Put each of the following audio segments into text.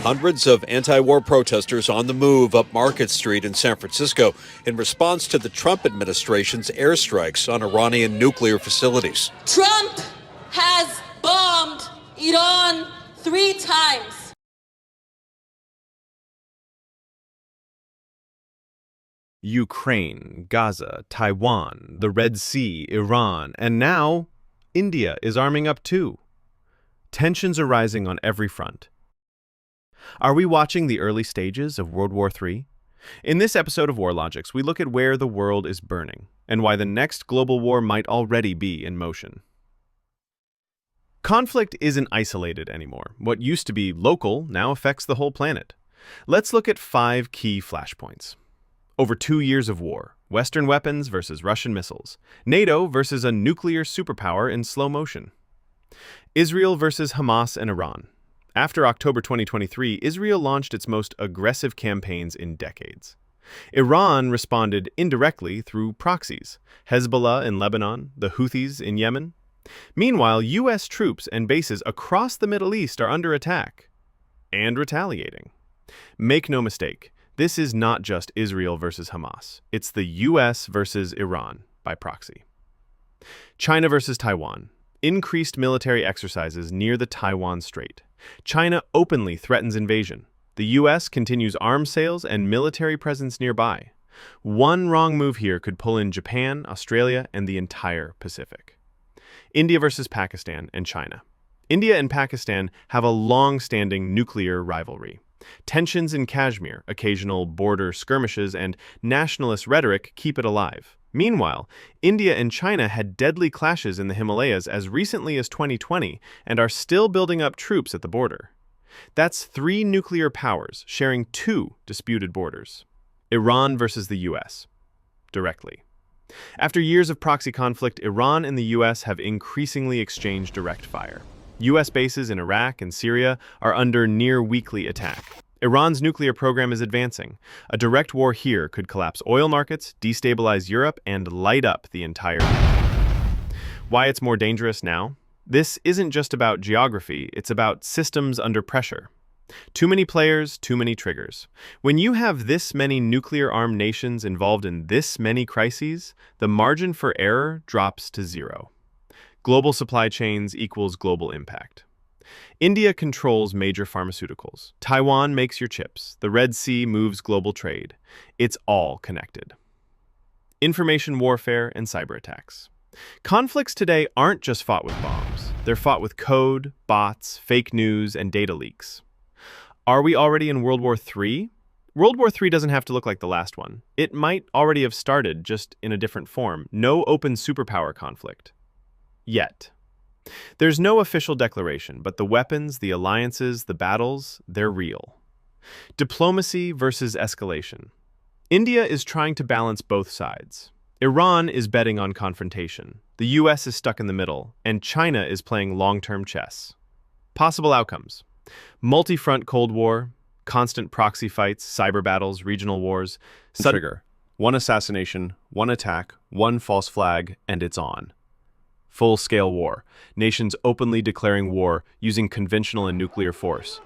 Hundreds of anti-war protesters on the move up Market Street in San Francisco in response to the Trump administration's airstrikes on Iranian nuclear facilities. Trump has bombed Iran 3 times. Ukraine, Gaza, Taiwan, the Red Sea, Iran, and now India is arming up too. Tensions are rising on every front. Are we watching the early stages of World War III? In this episode of War Logics, we look at where the world is burning and why the next global war might already be in motion. Conflict isn't isolated anymore. What used to be local now affects the whole planet. Let's look at 5 key flashpoints. Over 2 years of war, Western weapons versus Russian missiles, NATO versus a nuclear superpower in slow motion, Israel versus Hamas and Iran. After October 2023, Israel launched its most aggressive campaigns in decades. Iran responded indirectly through proxies, Hezbollah in Lebanon, the Houthis in Yemen. Meanwhile, U.S. troops and bases across the Middle East are under attack and retaliating. Make no mistake, this is not just Israel versus Hamas. It's the U.S. versus Iran by proxy. China versus Taiwan. Increased military exercises near the Taiwan Strait. China openly threatens invasion. The U.S. continues arms sales and military presence nearby. One wrong move here could pull in Japan, Australia, and the entire Pacific. India versus Pakistan and China. India and Pakistan have a long-standing nuclear rivalry. Tensions in Kashmir, occasional border skirmishes, and nationalist rhetoric keep it alive. Meanwhile, India and China had deadly clashes in the Himalayas as recently as 2020 and are still building up troops at the border. That's 3 nuclear powers sharing 2 disputed borders. Iran versus the U.S. Directly. After years of proxy conflict, Iran and the U.S. have increasingly exchanged direct fire. U.S. bases in Iraq and Syria are under near-weekly attack. Iran's nuclear program is advancing. A direct war here could collapse oil markets, destabilize Europe, and light up the entire region. Why it's more dangerous now? This isn't just about geography, it's about systems under pressure. Too many players, too many triggers. When you have this many nuclear-armed nations involved in this many crises, the margin for error drops to 0. Global supply chains equals global impact. India controls major pharmaceuticals. Taiwan makes your chips. The Red Sea moves global trade. It's all connected. Information warfare and cyber attacks. Conflicts today aren't just fought with bombs. They're fought with code, bots, fake news, and data leaks. Are we already in World War III? World War III doesn't have to look like the last one. It might already have started, just in a different form. No open superpower conflict. Yet. There's no official declaration, but the weapons, the alliances, the battles, they're real. Diplomacy versus escalation. India is trying to balance both sides. Iran is betting on confrontation. The U.S. is stuck in the middle, and China is playing long-term chess. Possible outcomes. Multi-front Cold War, constant proxy fights, cyber battles, regional wars. Trigger. 1 assassination, 1 attack, 1 false flag, and it's on. Full-scale war. Nations openly declaring war using conventional and nuclear force.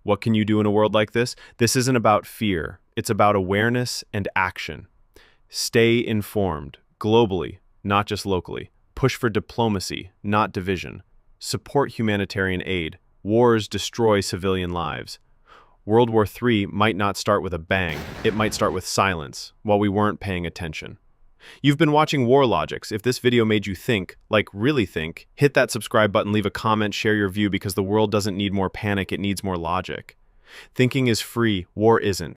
What can you do in a world like this? This isn't about fear. It's about awareness and action. Stay informed, globally, not just locally. Push for diplomacy, not division. Support humanitarian aid. Wars destroy civilian lives. World War III might not start with a bang. It might start with silence, while we weren't paying attention. You've been watching War Logics. If this video made you think, like really think, hit that subscribe button, leave a comment, share your view, because the world doesn't need more panic, it needs more logic. Thinking is free, war isn't.